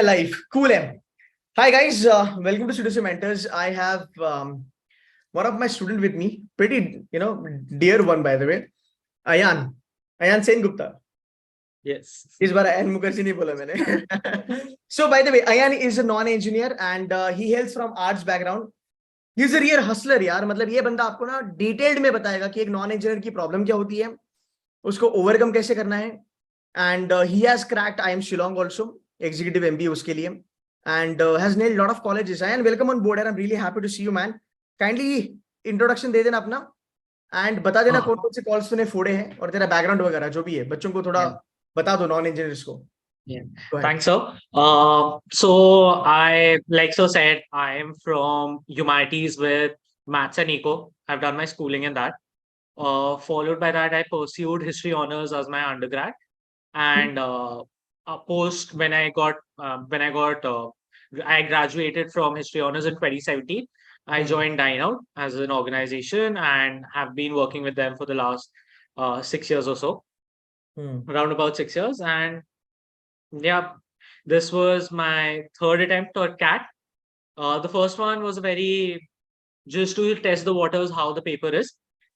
Life. Cool. Hi guys, welcome to Studio Mentors. I have one of my student with me, pretty dear one by the way, Ayan. Ayan Sen Gupta. Yes. इस बार Ayan Mukherjee नहीं बोला मैंने. So by the way, Ayan is a non-engineer and he hails from arts background. He's a real hustler यार. मतलब ये बंदा आपको ना डिटेल्ड में बताएगा कि एक नॉन इंजीनियर की प्रॉब्लम क्या होती है, उसको ओवरकम कैसे करना है. And he has cracked IIM Shillong also, executive MBA उसके लिए, and has nailed lot of colleges. And welcome on board, and I'm really happy to see you, man. Kindly introduction दे देना अपना and बता देना कौन कौन से कॉल्स तूने फोड़े हैं और तेरा बैकग्राउंड वगैरह जो भी है, बच्चों को थोड़ा बता दो नॉन इंजीनियर्स को. Thanks, sir. So I, like so said, I am from humanities with maths and eco. I've done my schooling in that. Followed by that, I pursued history honors as my undergrad, and post when I graduated from history honors in 2017. I joined Dine Out as an organization and have been working with them for the last 6 years or so, around about 6 years. And yeah, this was my third attempt at CAT. The first one was just to test the waters, how the paper is.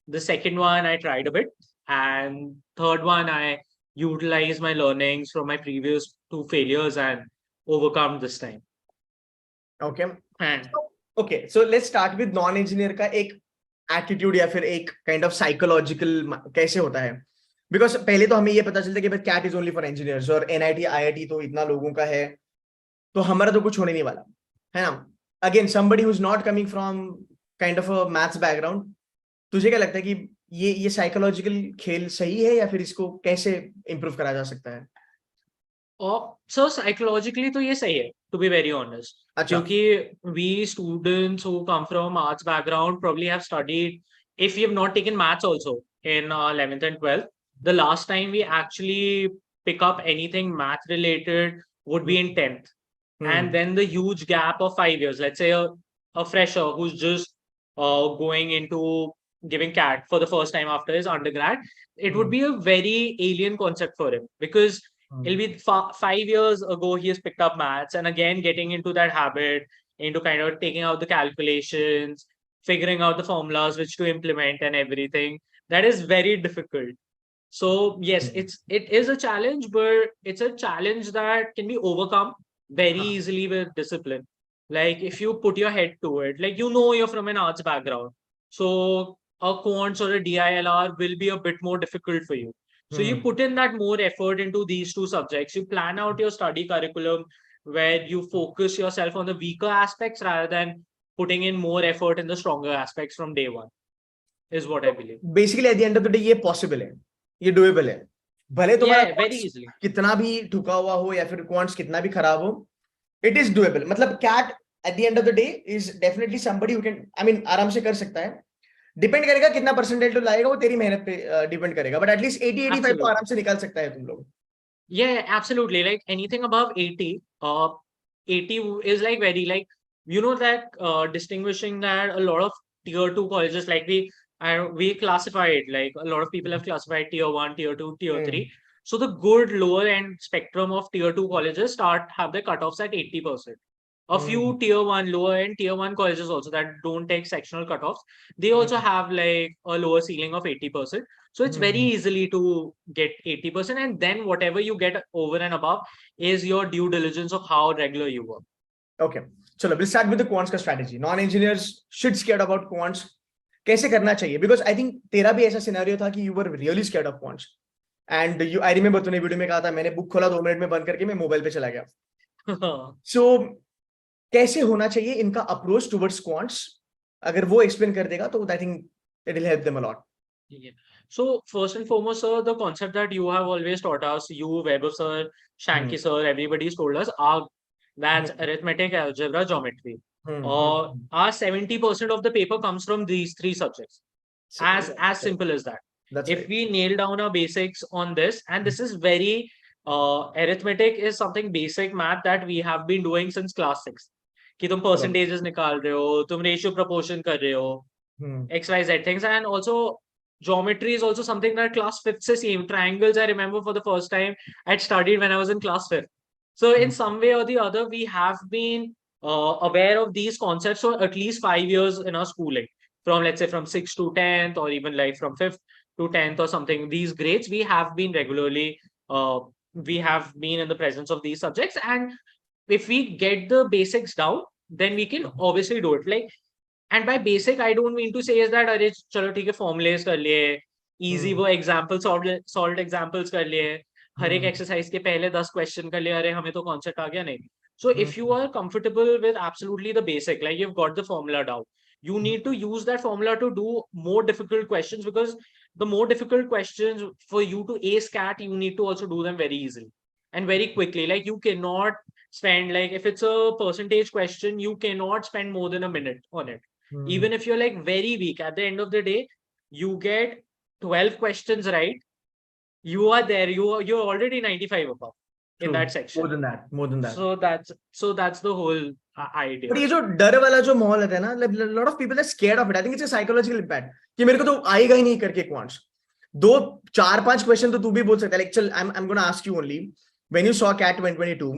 The second one, I tried a bit. And third one, I utilized my learnings from my previous two failures and overcome this time. Okay. So let's start with non-engineer का एक attitude या फिर एक kind of psychological कैसे होता है. Because पहले तो हमें ये पता चलता है कि CAT is only for engineers और NIT, IIT तो इतना लोगों का है, तो हमारा तो कुछ होने नहीं वाला है ना. Again, somebody who's not coming from kind of a maths background, तुझे क्या लगता है कि ये psychological खेल सही है या फिर इसको कैसे improve करा जा सकता है? So psychologically तो ये सही है, to be very honest. क्योंकि we students who come from arts background probably have studied, if we have not taken maths also in 11th and 12th, the last time we actually pick up anything math related would be in 10th. And then the huge gap of 5 years, let's say a fresher who's just going into giving CAT for the first time after his undergrad, it would be a very alien concept for him, because it'll be 5 years ago he has picked up maths, and again getting into that habit, into kind of taking out the calculations, figuring out the formulas which to implement and everything. That is very difficult. So yes, it is a challenge, but it's a challenge that can be overcome very easily with discipline. Like if you put your head to it, like you're from an arts background, so a quants or a DILR will be a bit more difficult for you. So you put in that more effort into these two subjects. You plan out your study curriculum where you focus yourself on the weaker aspects rather than putting in more effort in the stronger aspects from day one, is what I believe. Basically, at the end of the day, ये possible है, ये doable है. भले तुम्हारा quants कितना भी ठुका हुआ हो या फिर quants कितना भी खराब हो, it is doable. मतलब CAT at the end of the day is definitely somebody who can, I mean, आराम से कर सकता है. डिपेंड करेगा कितना परसेंटेज तो लाएगा, वो तेरी मेहनत पे डिपेंड करेगा, बट एटलीस्ट 80-85 तो आराम से निकाल सकता है तुम लोग. Yeah, absolutely. Like anything above 80, 80 is like very like, that distinguishing that a lot of tier 2 colleges, like we classify it, like a lot of people have classified tier 1, tier 2, tier 3. So the good lower end spectrum of tier 2 colleges have their cutoffs at 80%. A few tier 1, lower end tier 1 colleges also that don't take sectional cutoffs, they also have like a lower ceiling of 80%. So it's very easily to get 80%, and then whatever you get over and above is your due diligence of how regular you work. Okay, so we'll start with the quants ka strategy. Non-engineers should scared about quants. कैसे करना चाहिए? Because I think तेरा भी ऐसा scenario था कि you were really scared of quants. And I remember तूने video में कहा था, मैंने बुक खोला 2 मिनट में बंद करके मैं मोबाइल पे चला गया. So कैसे होना चाहिए इनका अप्रोच टुवर्ड्स क्वांट्स? अगर वो एक्सप्लेन कर देगा तो I think it will help them a lot. So first and foremost, sir, the concept that you have always taught us, you, Weber sir, Shanky sir, everybody's told us, that's arithmetic, algebra, geometry. Our 70% of the paper comes from these 3 subjects. As simple as that. If we nail down our basics on this, and this is very arithmetic is something basic math that we have been doing since class 6. कि तुम percentages निकाल रहे हो, तुम ratio proportion कर रहे हो, XYZ things. And also geometry is also something that class 5th से same. Triangles, I remember for the first time I'd studied when I was in class 5th. So in some way or the other, we have been aware of these concepts for at least 5 years in our schooling, from let's say from 6th to 10th, or even like from 5th to 10th or something. These grades, we have been regularly, we have been in the presence of these subjects. And if we get the basics down, then we can obviously do it. Like, and by basic, I don't mean to say is that, अरे चलो ठीक है formulas कर लिए, easy वो examples solved examples कर लिए, हर एक exercise के पहले 10 question कर लिए, अरे हमें तो concept आ गया नहीं. So if you are comfortable with absolutely the basic, like you've got the formula down, you need to use that formula to do more difficult questions, because the more difficult questions for you to ace CAT, you need to also do them very easily and very quickly. Like you cannot spend, like if it's a percentage question, you cannot spend more than a minute on it. Even if you're like very weak, at the end of the day, you get 12 questions right, you are there, you're already 95 above in that section. More than that. So that's the whole idea. But ये जो डर वाला जो माहौल है ना, a lot of people are scared of it. I think it's a psychological impact कि मेरे को तो आएगा ही नहीं करके क्वांट्स. 2-4-5 क्वेश्चन तो तू भी बोल सकता है. Like चल, I'm going to ask you only, when you saw CAT 2022,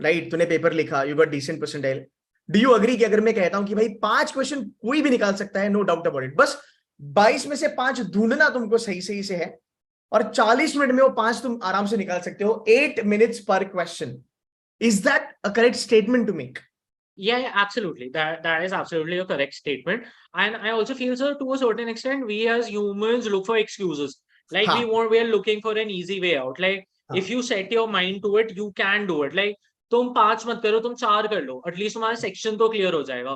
right, तूने पेपर लिखा, you got decent percentile. Do you agree कि अगर मैं कहता हूं कि भाई 5 क्वेश्चन कोई भी निकाल सकता है, no doubt about it, बस 22 में से 5 ढूंढना तुमको सही से है, और 40 मिनट में वो 5 तुम आराम से निकाल सकते हो, 8 minutes per question. Is that a correct statement to make? Yeah, absolutely. That is absolutely a correct statement. And I also feel, sir, to a certain extent, we as humans look for excuses. Like we are looking for an easy way out. Like if you set your mind to it, you can do it. Like तुम 5 मत करो, तुम 4 कर लो, at least तुम्हारा section तो clear हो जाएगा.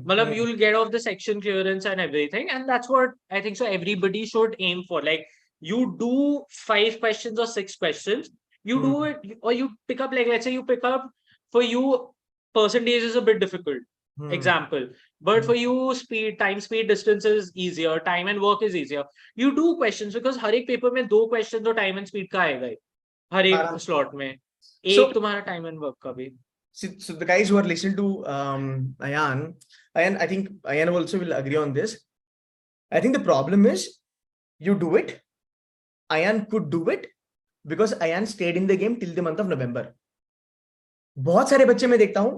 मतलब you'll get off the section clearance and everything, and that's what I think so everybody should aim for. Like you do 5 questions or 6 questions, you do it, or you pick up, like let's say you pick up, for you percentage is a bit difficult, example, but for you time speed distance is easier, time and work is easier. You do questions, because हर एक paper में 2 questions तो time and speed का आएगा हर एक slot में. एक तुम्हारा time and work का भी. So the guys who are listening to Ayan, I think Ayan also will agree on this. I think the problem is you do it. Ayan could do it because Ayan stayed in the game till the month of November. बहुत सारे बच्चे मैं देखता हूं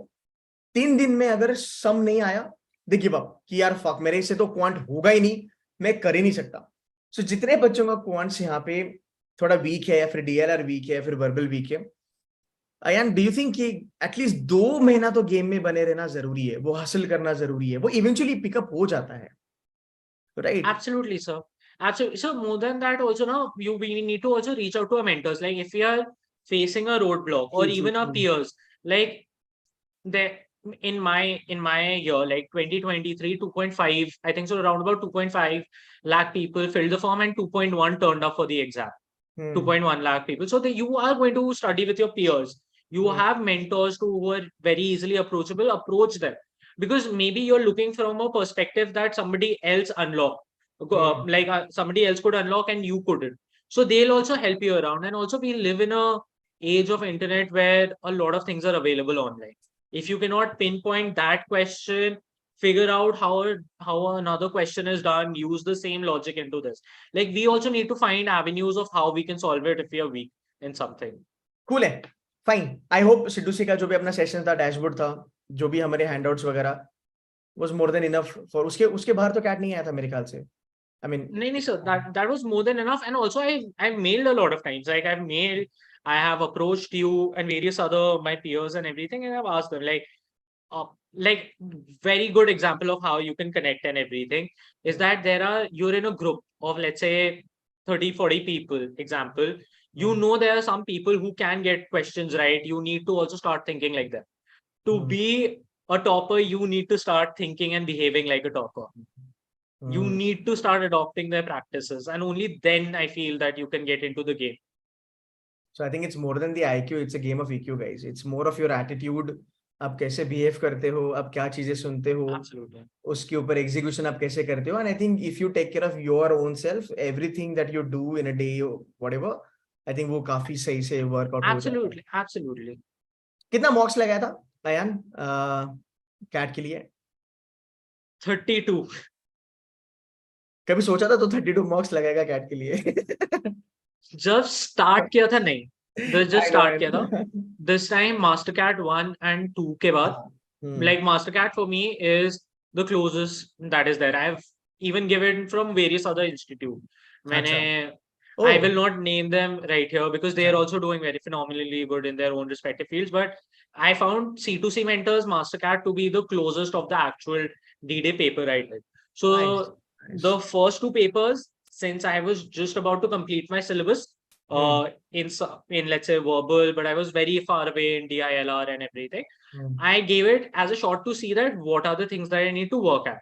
3 दिन में अगर सम नहीं आया, दे गिव अप कि यार फक, मेरे से तो क्वांट होगा ही नहीं, मैं कर ही नहीं सकता. सो जितने बच्चों का क्वांट्स यहाँ पे थोड़ा वीक है, या फिर डीएलआर वीक है, या फिर वर्बल वीक है, अयान, डू यू थिंक कि एटलीस्ट 2 महीना तो गेम में बने रहना जरूरी है, वो हासिल करना जरूरी है, वो इवेंचुअली पिकअप हो जाता है, right? Absolutely, sir. Absolutely. So more than that also, now we need to also reach out to our mentors. Like if we are facing a roadblock, or even our peers, like in my year, like 2023, 2.5, I think so, around about 2.5 lakh people filled the form, and 2.1 turned up for the exam. 2.1 lakh people. So you are going to study with your peers. You have mentors who are very easily approachable. Approach them, because maybe you're looking from a perspective that somebody else unlocked, somebody else could unlock and you couldn't. So they'll also help you around. And also, we live in a age of internet where a lot of things are available online. If you cannot pinpoint that question, figure out how another question is done, use the same logic into this. Like we also need to find avenues of how we can solve it if we are weak in something. Cool है, fine. I hope Sidhu सी का जो भी अपना session था, dashboard था, जो भी हमारे हैंडआउट्स वगैरह, was more than enough for उसके बाहर तो कैट नहीं आया था मेरे ख्याल से. I mean, नहीं sir, that was more than enough. And also I've mailed a lot of times. Like I have approached you and various other my peers and everything, and I've asked them, like very good example of how you can connect and everything is that you're in a group of, let's say, 30-40 people, example. You know there are some people who can get questions right. You need to also start thinking like that. To be a topper, you need to start thinking and behaving like a topper. You need to start adopting their practices, and only then I feel that you can get into the game. So I think it's more than the IQ, it's a game of EQ, guys. It's more of your attitude. आप कैसे behave करते हो, आप क्या चीजें सुनते हो, उसके ऊपर एग्जीक्यूशन आप कैसे करते हो. And I think if you take care of your own self, everything that you do in a day, whatever, I think वो काफी सही से वर्कआउट हो जाता है. एब्सोल्युटली. कितना मॉक्स लगाया था अयान कैट के लिए? 32. कभी सोचा था तो 32 मॉक्स लगाएगा कैट के लिए? जब स्टार्ट किया था नहीं, just I know start किया था. it. This time Mastercat 1 and 2 के बाद, like Mastercat for me is the closest that is there. I've even given from various other institute. अच्छा. I Oh, will not name them right here because they are अच्छा. also doing very phenomenally good in their own respective fields. But I found C2C mentors Mastercard to be the closest of the actual D-Day paper I did. Nice. So Nice. the first two papers, since I was just about to complete my syllabus, in let's say verbal, but I was very far away in DILR and everything. I gave it as a shot to see that what are the things that I need to work at.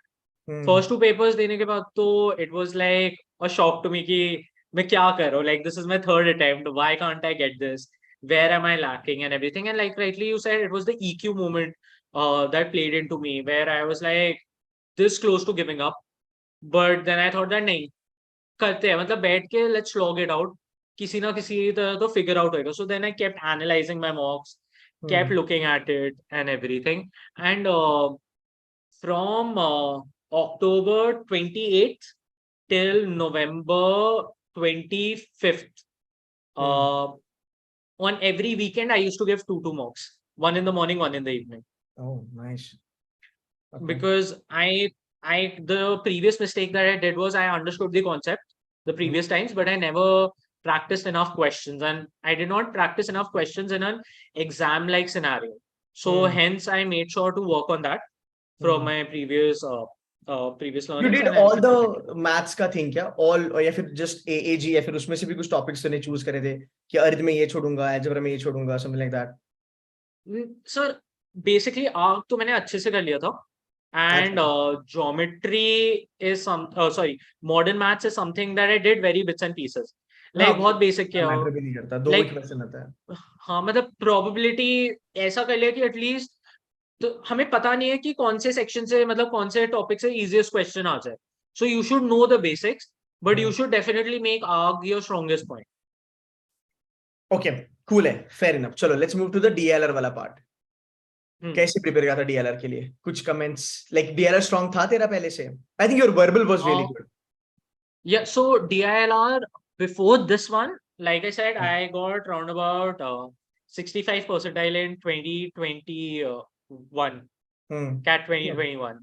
First two papers देने के बाद तो it was like a shock to me कि मैं क्या कर रहा हूँ, like this is my third attempt, why can't I get this, where am I lacking and everything. And like rightly you said, it was the EQ moment that played into me where I was like this close to giving up, but then I thought that नहीं करते हैं, मतलब बैठ के let's slog it out, किसी ना किसी तरह तो figure out होएगा. So then I kept analyzing my mocks, kept looking at it and everything. And from October 28th till November 25th, on every weekend, I used to give two mocks, one in the morning, one in the evening. Oh, nice. Okay. Because the previous mistake that I did was I understood the concept the previous times, but I never practiced enough questions, and I did not practice enough questions in an exam-like scenario. So hence I made sure to work on that from my previous You learnings. did And all the maths का thing क्या? All या फिर just AAG या फिर उसमें से भी कुछ topics तूने choose करे थे कि अर्थ में ये छोड़ूंगा, algebra में ये छोड़ूंगा, something like that. Sir, basically arc तो मैंने अच्छे से कर लिया था. And geometry is modern maths is something that I did very bits and pieces. Like बहुत basic क्या मैटर भी नहीं करता, दो like क्वेश्चन आता है. हाँ मतलब probability ऐसा कर लिया कि एटलीस्ट तो हमें पता नहीं है कि कौन से सेक्शन से मतलब कौन से टॉपिक से इजीएस्ट क्वेश्चन आ जाए. So you should know the basics, but you should definitely make arc your strongest point. Okay, cool है, फेयर इनफ. चलो let's move to the DLR वाला पार्ट. कैसे प्रिपेयर किया था डीएलआर के लिए? कुछ कमेंट्स, लाइक डीएलआर स्ट्रांग था तेरा पहले से? I think your verbal was really good. Yeah so DILR before this one, like I said, I got round about 65 percentile in 2021. CAT 2021.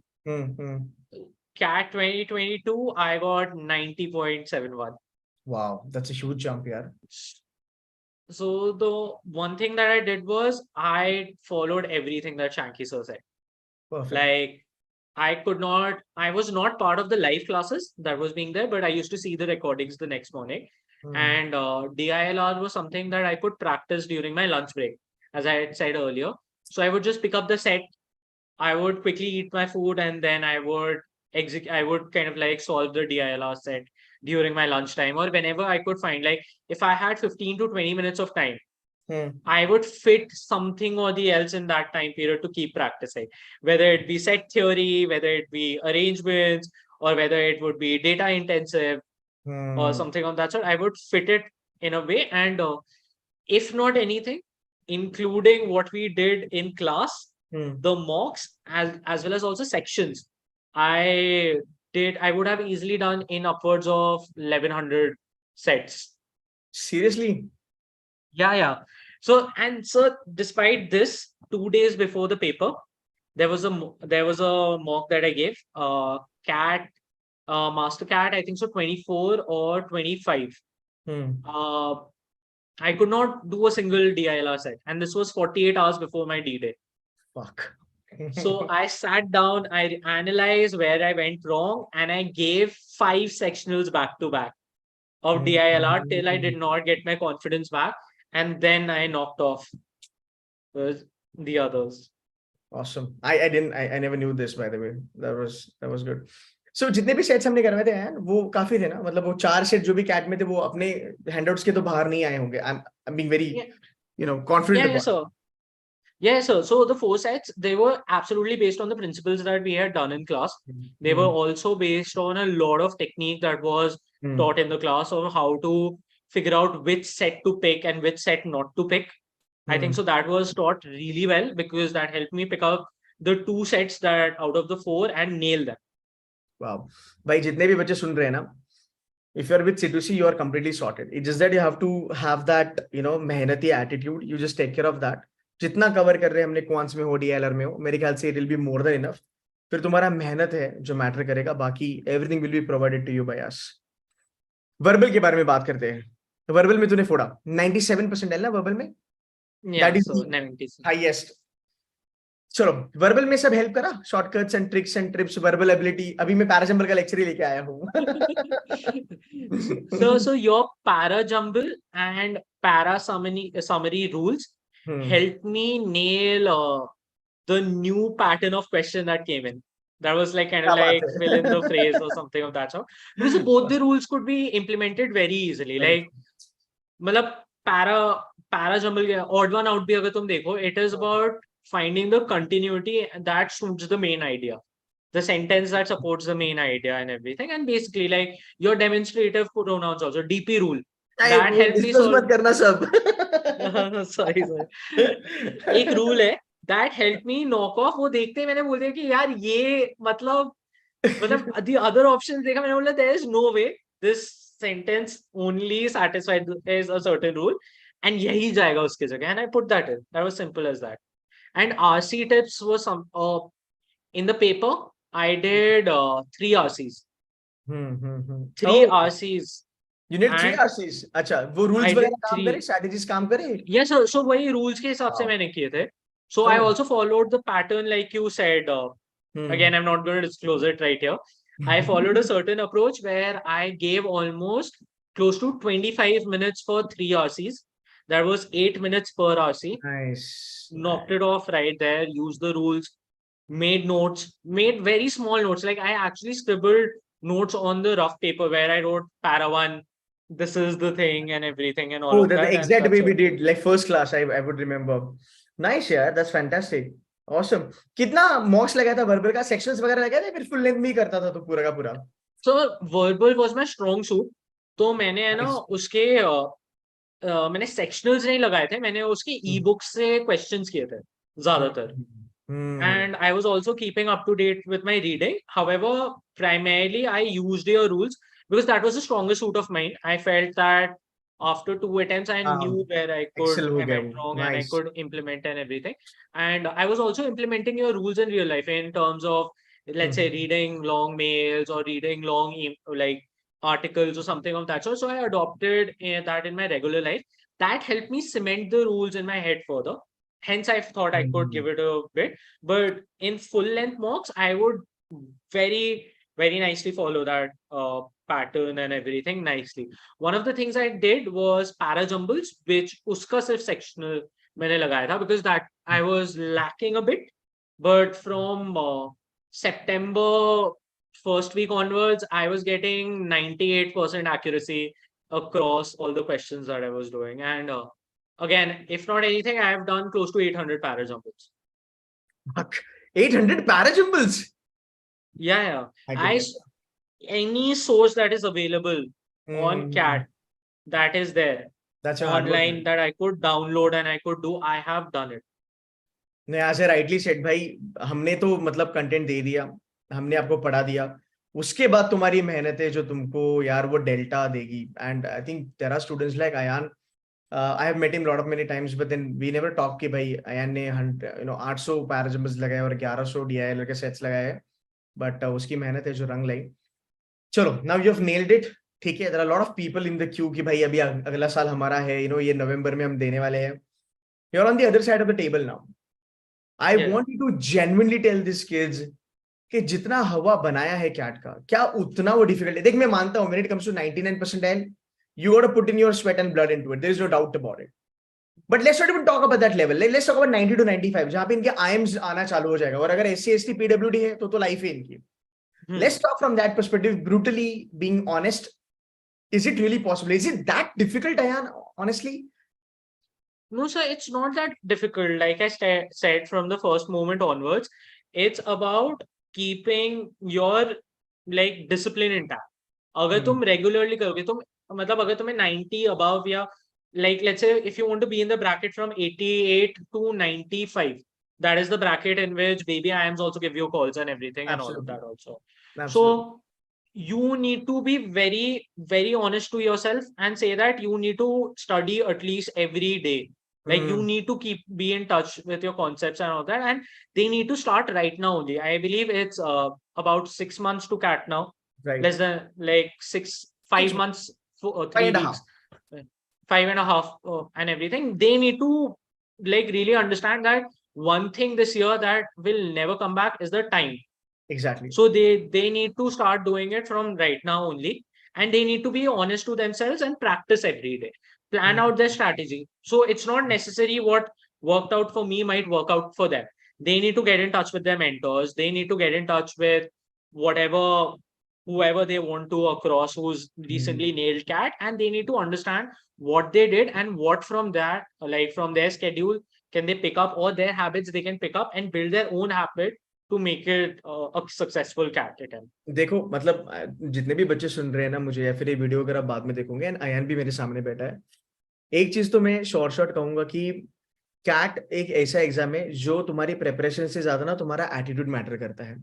CAT 2022, I got 90.71. Wow, that's a huge jump, yaar. So the one thing that I did was I followed everything that Shanky sir said. Perfect. Like I was not part of the live classes that was being there, but I used to see the recordings the next morning. And DILR was something that I could practice during my lunch break, as I had said earlier. So I would just pick up the set, I would quickly eat my food, and then I would kind of like solve the DILR set during my lunchtime or whenever I could find. Like if I had 15 to 20 minutes of time, I would fit something or the else in that time period to keep practicing, whether it be set theory, whether it be arrangements, or whether it would be data intensive or something of that sort. I would fit it in a way, and if not anything, including what we did in class, the mocks as well as also sections, I would have easily done in upwards of 1100 sets. Seriously? Yeah. So despite this, 2 days before the paper, there was a mock that I gave. CAT, Master CAT, I think so 24 or 25. I could not do a single DILR set, and this was 48 hours before my D-Day. Fuck. So I sat down, I analyzed where I went wrong, and I gave 5 sectionals back to back of DILR till I did not get my confidence back, and then I knocked off the others. Awesome. I never knew this, by the way. That was good. So जितने भी sets हमने करवाए थे यार, वो काफी थे ना? मतलब वो 4 सेट जो भी कैट में थे, वो अपने हैंडआउट्स के तो बाहर नहीं आए होंगे. I'm being very, confident about it. Yes, sir. So the 4 sets, they were absolutely based on the principles that we had done in class. They were also based on a lot of technique that was taught in the class of how to figure out which set to pick and which set not to pick. I think so that was taught really well because that helped me pick up the 2 sets that out of the 4 and nail them. Wow. भाई जितने भी बच्चे सुन रहे हैं ना, If you're with C2C, you are completely sorted. It's just that you have to have that, मेहनती attitude. You just take care of that. जितना cover कर रहे हैं हमने क्वांट्स में हो, डीएलआर में हो, मेरे ख्याल से it will be more than enough. फिर तुम्हारा मेहनत है जो मैटर करेगा, बाकी everything will be provided to you by us. Verbal के बारे में बात करते हैं. वर्बल में तूने फोड़ा 97 परसेंटाइल ना वर्बल में. That is so 97 highest. चलो वर्बल में सब हेल्प करा, shortcuts and tricks and trips, verbal ability. अभी मैं पैराजंबल का लेक्चर ही लेके आया हूँ. so your para jumble and para summary rules helped me nail the new pattern of question that came in. That was like kind of like fill in the phrase or something of that sort. Because both the rules could be implemented very easily. Like, मतलब para jumble odd one out भी अगर तुम देखो, it is about finding the continuity that suits the main idea, the sentence that supports the main idea and everything. And basically like your demonstrative pronouns also, DP rule, that helped me solve. मत करना सब. sorry. एक rule है that helped me knock off. वो देखते ही मैंने बोल दिया कि यार ये मतलब the other options देखा, मैंने बोला there is no way this sentence only satisfies a certain rule and यही जाएगा उसके जगह, and I put that in. That was simple as that. And RC tips was some in the paper I did 3 RCs. 3 RCs. You need 3 RCs. अच्छा, वो rules वगैरह काम करे, strategies काम करे. Yes, so वही rules के हिसाब से मैंने किए थे. So I also followed the pattern like you said. Again, I'm not going to disclose it right here. I followed a certain approach where I gave almost close to 25 minutes for 3 RCs. That was 8 minutes per RC. Nice. Knocked it off right there, used the rules, made notes, made very small notes. Like I actually scribbled notes on the rough paper where I wrote para 1, this is the thing and everything and all of that. The exact way we did, like first class, I would remember. Nice, yeah, that's fantastic. Awesome. कितना मॉक्स लगाया था verbal का? Sections वगैरह लगाया था, फिर full length में ही करता था तो पूरा का पूरा? So verbal was my strong suit. तो मैंने है ना उसके मैंने सेक्शनल्स नहीं लगाए थे, मैंने उसके ई बुक से क्वेश्चंस किए थे ज्यादातर. And I was also keeping up to date with my reading. However, primarily I used your rules because that was the strongest suit of mine. I felt that after 2 attempts, I knew where I could went wrong and I could implement and everything. And I was also implementing your rules in real life in terms of, let's say, reading long mails or reading long like articles or something of that sort. So I adopted that in my regular life. That helped me cement the rules in my head further. Hence, I thought I could give it a bit. But in full length mocks, I would very, very nicely follow that pattern and everything nicely. One of the things I did was para jumbles, which uska sirf sectional maine lagaya tha because that I was lacking a bit. But from September first week onwards, I was getting 98% accuracy across all the questions that I was doing. And again, if not anything, I have done close to 800 para jumbles. 800 para jumbles? Yeah. Any source that is available on CAT that is there, that's online that I could download and I could do, I have done it. नहीं, as I rightly said, भाई हमने तो मतलब content दे दिया, हमने आपको पढ़ा दिया, उसके बाद तुम्हारी मेहनत है जो तुमको यार वो डेल्टा देगी. And I think there are students like Ayan. I have met him a lot of many times, but then we never talk कि भाई Ayan ने 800 para jumbles लगाए और 1100 DIL के सेट्स लगाए, but उसकी मेहनत है जो रंग लाई. चलो, now you have nailed it. ठीक है, there are a lot of people in the queue कि भाई अभी अगला साल हमारा है, ये नवंबर में हम देने वाले हैं. You're on the other side of the table now. I want you to genuinely tell these kids कि जितना हवा बनाया है कैट का, क्या उतना वो डिफिकल्ट है? देख, मैं मानता हूँ when it comes to 99 percentile, you got to put in your sweat and blood into it. There is no doubt about it. But let's not even talk about that level. Let's talk about 90 to 95, जहाँ पे इनके IIMs आना चालू हो जाएगा. और अगर SC ST PWD है तो लाइफ है इनकी. Let's talk from that perspective, brutally being honest. Is it really possible? Is it that difficult, Ayan, honestly? No, sir, it's not that difficult. Like I said from the first moment onwards, it's about keeping your like discipline intact. अगर तुम regularly करोगे, तुम मतलब अगर तुम्हें 90 above या like let's say if you want to be in the bracket from 88 to 95, that is the bracket in which baby IIMs also give you calls and everything. Absolutely. And all of that also. Absolutely. So you need to be very, very honest to yourself and say that you need to study at least every day. Like you need to be in touch with your concepts and all that, and they need to start right now only. I believe it's about 6 months to CAT now, Right. less than like 5 months for 3 weeks, 5.5, and everything. They need to like really understand that one thing this year that will never come back is the time. Exactly. So they need to start doing it from right now only, and they need to be honest to themselves and practice every day. Plan out their strategy. So it's not necessary what worked out for me might work out for them. They need to get in touch with their mentors. They need to get in touch with whatever whoever they want to across who's recently nailed CAT, and they need to understand what they did and what from that, like from their schedule, can they pick up, or their habits they can pick up and build their own habit to make it a successful CAT attempt. देखो मतलब जितने भी बच्चे सुन रहे हैं ना मुझे, या फिर ये वीडियो अगर आप बाद में देखोगे, एंड अयान भी मेरे सामने बैठा है, एक चीज तो मैं शॉर्ट कहूंगा कि कैट एक ऐसा एग्जाम है जो तुम्हारी प्रेपरेशन से ज्यादा ना तुम्हारा एटीट्यूड मैटर करता है.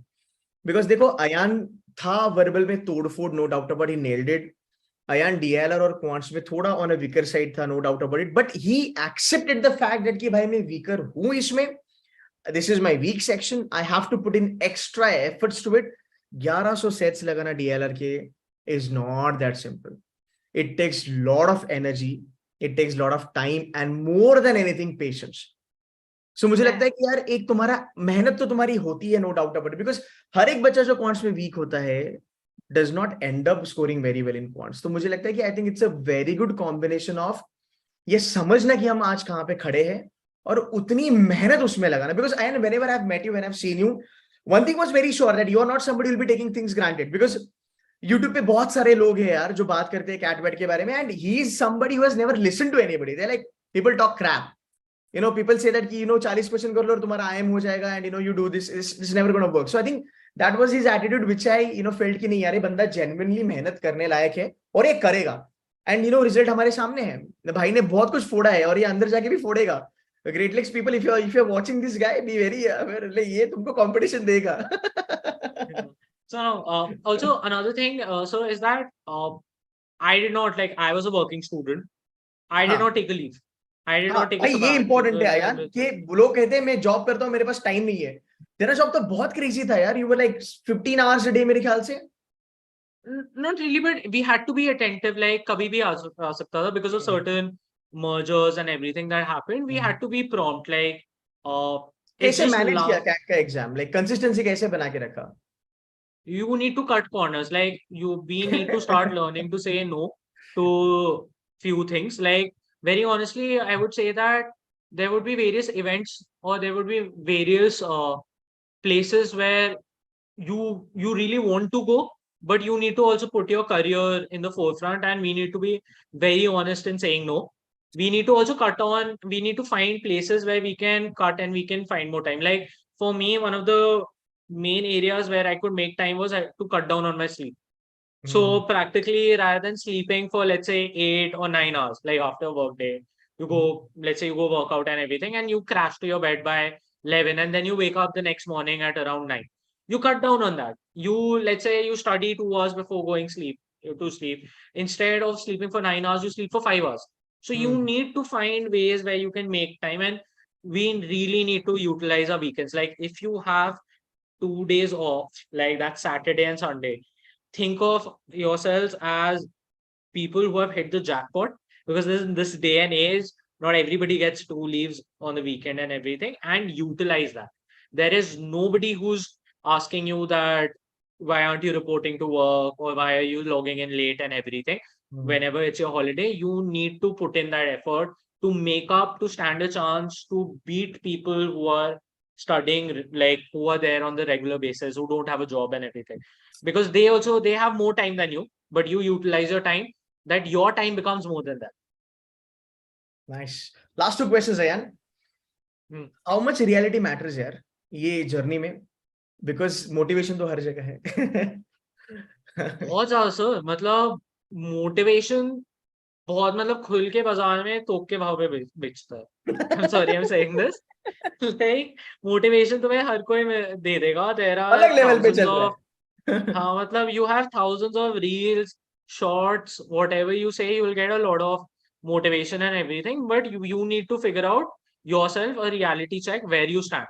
बिकॉज देखो अयान था वर्बल में तोड़फोड़, no doubt about, he nailed it. Ayaan DLR और क्वांट्स में थोड़ा ऑन अ वीकर साइड था, no doubt about it, but he accepted the fact that कि भाई मैं वीकर हूं इसमें, this is my weak section, I have to put in extra efforts to it. 1100 sets लगाना DLR के is not that simple. It takes lot of energy, it takes lot of time, and more than anything patience. So मुझे लगता है कि यार एक तुम्हारा मेहनत तो तुम्हारी होती है, no doubt about it, because हर एक बच्चा जो क्वांट्स में वीक होता है does not end up scoring very well in quants. तो मुझे लगता है कि I think it's a very good combination of ये समझना कि हम आज कहाँ पे खड़े हैं और उतनी मेहनत उसमें लगाना. Because I whenever I've met you, when I've seen you, one thing was very sure that you are not somebody who will be taking things granted. Because YouTube पे बहुत सारे लोग हैं यार जो बात करते हैं कैट वेट के बारे में, and he is somebody who has never listened to anybody. They're like, people talk crap. You know, people say that कि 40 क्वेश्चन कर लो और तुम्हारा IM हो जाएगा, and you do this is never going to work. So I think that was his attitude, which I felt कि नहीं यार ये बंदा genuinely मेहनत करने लायक है और ये करेगा. And रिजल्ट हमारे सामने है, भाई ने बहुत कुछ फोड़ा है और ये अंदर जाके भी फोड़ेगा. Great Lakes people, if you're watching this guy, be very aware. like ये तुमको competition देगा. So also another thing so is that I did not, like, I was a working student. I did not take a leave. I did not take a ये important है यार कि लोग कहते हैं मैं जॉब करता हूँ मेरे पास टाइम नहीं है. तेरा जॉब तो बहुत क्रेजी था यार. You were like 15 hours a day मेरे ख्याल से. Not really, but we had to be attentive. Like कभी भी आ सकता था because of certain mergers and everything that happened. We had to be prompt. Like कैसे मैनेज किया कैट का एग्जाम? लाइक कंसिस्टेंसी कैसे बना के रखा? You need to cut corners. Like we need to start learning to say no to few things. Like very honestly, I would say that there would be various events or there would be various places where you really want to go, but you need to also put your career in the forefront, and we need to be very honest in saying no. We need to also we need to find places where we can cut and we can find more time. Like for me, one of the main areas where I could make time was to cut down on my sleep. So practically, rather than sleeping for, let's say, 8 or 9 hours, like after a work day, you go, let's say you go work out and everything, and you crash to your bed by 11, and then you wake up the next morning at around 9. You cut down on that. Let's say you study 2 hours before going to sleep. Instead of sleeping for 9 hours, you sleep for 5 hours. So you need to find ways where you can make time, and we really need to utilize our weekends. Like if you have 2 days off, like that's Saturday and Sunday, think of yourselves as people who have hit the jackpot, because this day and age, not everybody gets 2 leaves on the weekend and everything, and utilize that. There is nobody who's asking you that why aren't you reporting to work or why are you logging in late and everything. Whenever it's your holiday, you need to put in that effort to make up, to stand a chance to beat people who are studying, like who are there on the regular basis, who don't have a job and everything, because they have more time than you, but you utilize your time, that your time becomes more than that. Nice. Last 2 questions, Ayan. How much reality matters यार ये journey में? Because motivation तो हर जगह है. बहुत ज्यादा sir, मतलब motivation बहुत, मतलब खुल के बाजार में तोप के भाव पे बेचता है. I'm sorry, I'm saying this. Like motivation तुम्हें हर कोई दे देगा. There are अलग लेवल पे चल रहा है. हाँ, मतलब you have thousands of reels, shorts, whatever you say, you will get a lot of motivation and everything, but you need to figure out yourself a reality check where you stand.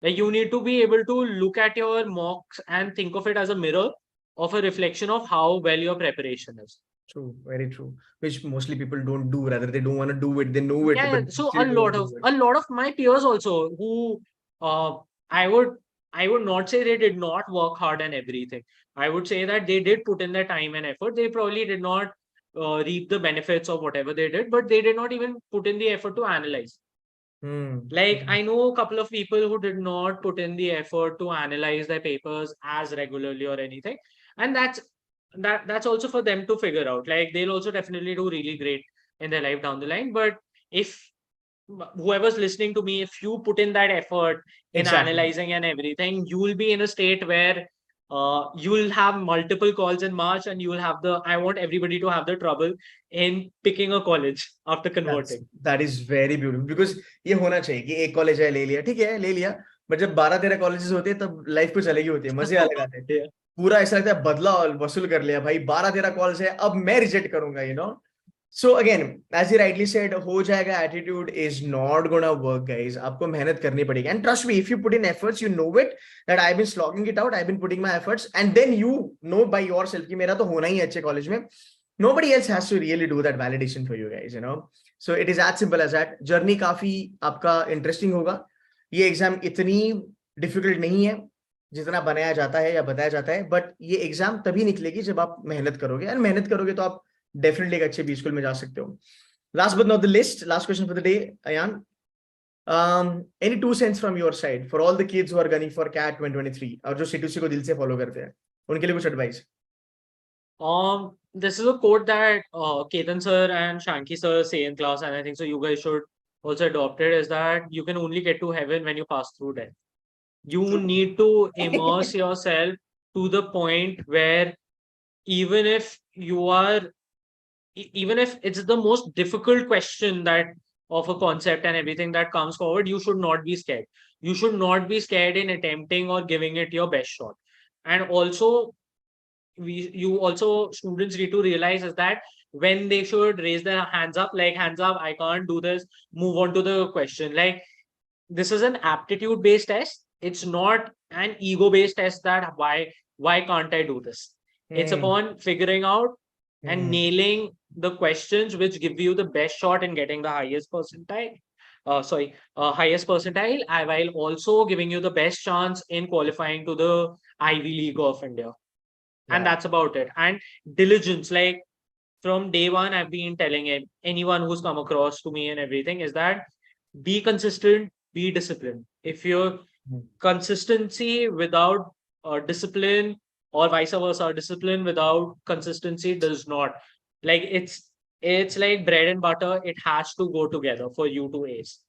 Like you need to be able to look at your mocks and think of it as a mirror of a reflection of how well your preparation is. True, very true. Which mostly people don't do. Rather, they don't want to do it. They know it, Yeah, but so still don't do it. a lot of my peers also who I would I would not say they did not work hard and everything. I would say that they did put in their time and effort. They probably did not reap the benefits of whatever they did, but they did not even put in the effort to analyze. Like Hmm. I know a couple of people who did not put in the effort to analyze their papers as regularly or anything, and that's also for them to figure out. Like they'll also definitely do really great in their life down the line. But if whoever's listening to me, if you put in that effort in Exactly. analyzing and everything, you will be in a state where you will have multiple calls in March, and you will have the. I want everybody to have the trouble in picking a college after converting. That is very beautiful because ये होना चाहिए कि एक college है ले लिया ठीक है ले लिया बट जब 12-13 कॉलेजेस होते हैं तब लाइफ कुछ अलग ही होती है मजे अलग आते हैं Yeah. पूरा ऐसा लगता है बदला वसूल कर लिया भाई 12-13 कॉल्स है अब मैं रिजेक्ट करूंगा so again as you rightly said हो जाएगा attitude is not gonna work guys आपको मेहनत करनी पड़ेगी and trust me if you put in efforts you know it that I been slogging it out I been putting my efforts and then you know by yourself कि मेरा तो होना ही है अच्छे कॉलेज में nobody else has to really do that validation for you guys. So it is as simple as that. Journey काफी आपका interesting होगा ये एग्जाम इतनी डिफिकल्ट नहीं है जितना बनाया जाता है या बताया जाता है बट ये एग्जाम तभी निकलेगी जब आप मेहनत करोगे एंड मेहनत करोगे तो आप डेफिनेटली एक अच्छे बी स्कूल में जा सकते हो last but not the least last question for the day Ayaan any 2 cents from your side for all the kids who are gunning for CAT 2023 और जो C2C को दिल से फॉलो करते हैं उनके लिए कुछ advice This is a quote that Ketan sir and Shanki sir say in class, and I think so you guys should also adopt it, is that you can only get to heaven when you pass through death. You need to immerse yourself to the point where even if you are, even if it's the most difficult question that of a concept and everything that comes forward, you should not be scared. You should not be scared in attempting or giving it your best shot. And also, you also students need to realize is that when they should raise their hands up, like hands up, I can't do this, move on to the question. Like this is an aptitude based test. It's not an ego based test that why can't I do this? It's upon figuring out and nailing the questions which give you the best shot in getting the highest percentile. Highest percentile, while also giving you the best chance in qualifying to the Ivy League of India. And that's about it. And diligence, like from day one, I've been telling anyone who's come across to me and everything, is that be consistent, be disciplined. If you're consistency without discipline, or vice versa, discipline without consistency does not, like it's like bread and butter. It has to go together for you to ace.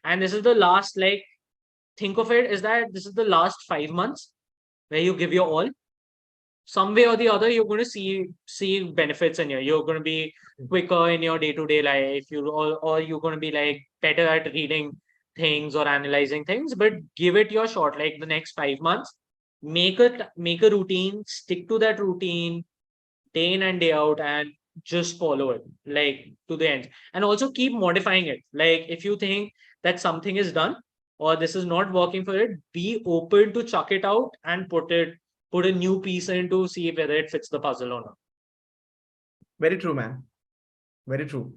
And this is the last, like, think of it is that this is the last 5 months where you give your all. Some way or the other, you're going to see benefits in here. You're going to be quicker in your day-to-day life. Or you're going to be like better at reading things or analyzing things. But give it your shot. Like the next 5 months, make a routine, stick to that routine day in and day out, and just follow it like to the end. And also keep modifying it. Like if you think that something is done or this is not working for it, be open to chuck it out and put a new piece in to see whether it fits the puzzle or not. Very true, man. Very true.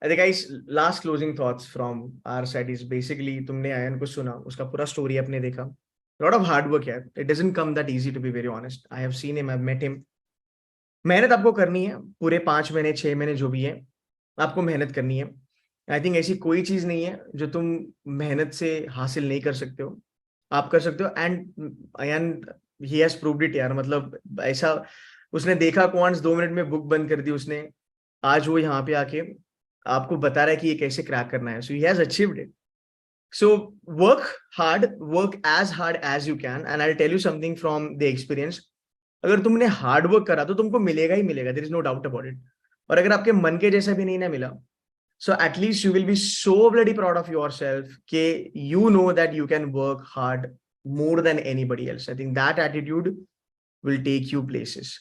I think guys, last closing thoughts from our side is basically तुमने ion को सुना, उसका पूरा story अपने देखा. A lot of hard work है. It doesn't come that easy, to be very honest. I have seen him, I've met him. मेहनत आपको करनी है पूरे 5 महीने 6 महीने जो भी है आपको मेहनत करनी है. आई थिंक ऐसी कोई चीज नहीं है जो तुम मेहनत से हासिल नहीं कर सकते हो. आप कर सकते हो. And Ayan he has proved it यार. मतलब ऐसा उसने देखा क्वांट्स 2 मिनट में बुक बंद कर दी उसने. आज वो यहाँ पे आके आपको बता रहा है कि ये कैसे क्रैक करना है. So he has achieved it. So work hard as you can. And I tell you something from the experience. अगर तुमने हार्ड वर्क करा तो तुमको मिलेगा ही मिलेगा. There is no doubt about it. और अगर आपके मन के जैसा भी नहीं ना मिला, so at least you will be so bloody proud of yourself कि you know that you can work hard more than anybody else. I think that attitude will take you places.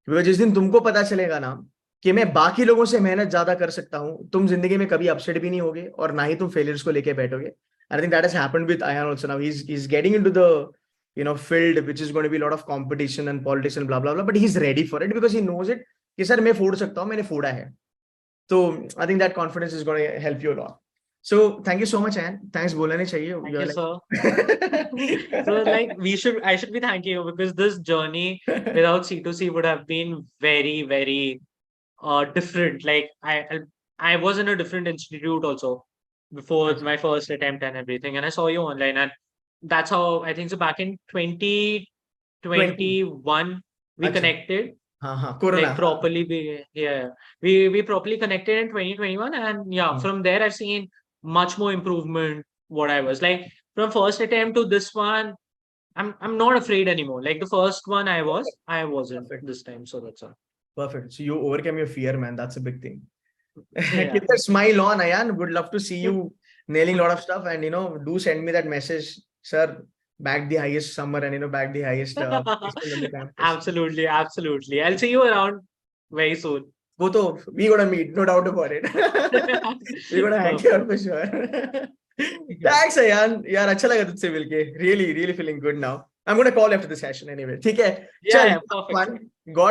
Because जिस दिन तुमको पता चलेगा ना कि मैं बाकी लोगों से मेहनत ज्यादा कर सकता हूँ, तुम जिंदगी में कभी अपसेट भी नहीं होगे और ना ही तुम फेलियर्स को लेके बैठोगे. I think that has happened with Ayan also. Now he's getting into the field which is going to be a lot of competition and politics and blah blah blah, but he's ready for it because he knows it कि sir मैं फोड़ सकता हूँ, मैंने फोड़ा है. So I think that confidence is going to help you a lot. So thank you so much, Ayan. Thanks बोलना नहीं चाहिए. Thank you, sir. So like I should be thanking you because this journey without C2C would have been very, very different. Like I was in a different institute also before my first attempt and everything, and I saw you online, and that's how I think so. Back in 2021, we connected. Corona. Like properly, we properly connected in 2021, and yeah, from there I've seen much more improvement. What I was like from first attempt to this one, I'm not afraid anymore. Like the first one I wasn't. Perfect. This time, so that's all. Perfect. So you overcame your fear, man. That's a big thing. Yeah. Keep that smile on, Ayan. Would love to see you nailing a lot of stuff, and do send me that message, sir. Back the highest summer and back the highest. Absolutely. I'll see you around very soon. We gonna meet, no doubt about it. We're gonna hang out for sure. Thanks, Ayan. यार अच्छा लगा तुझसे मिलके. Really feeling good now. I'm gonna call after the session anyway. ठीक है? Yeah, perfect. God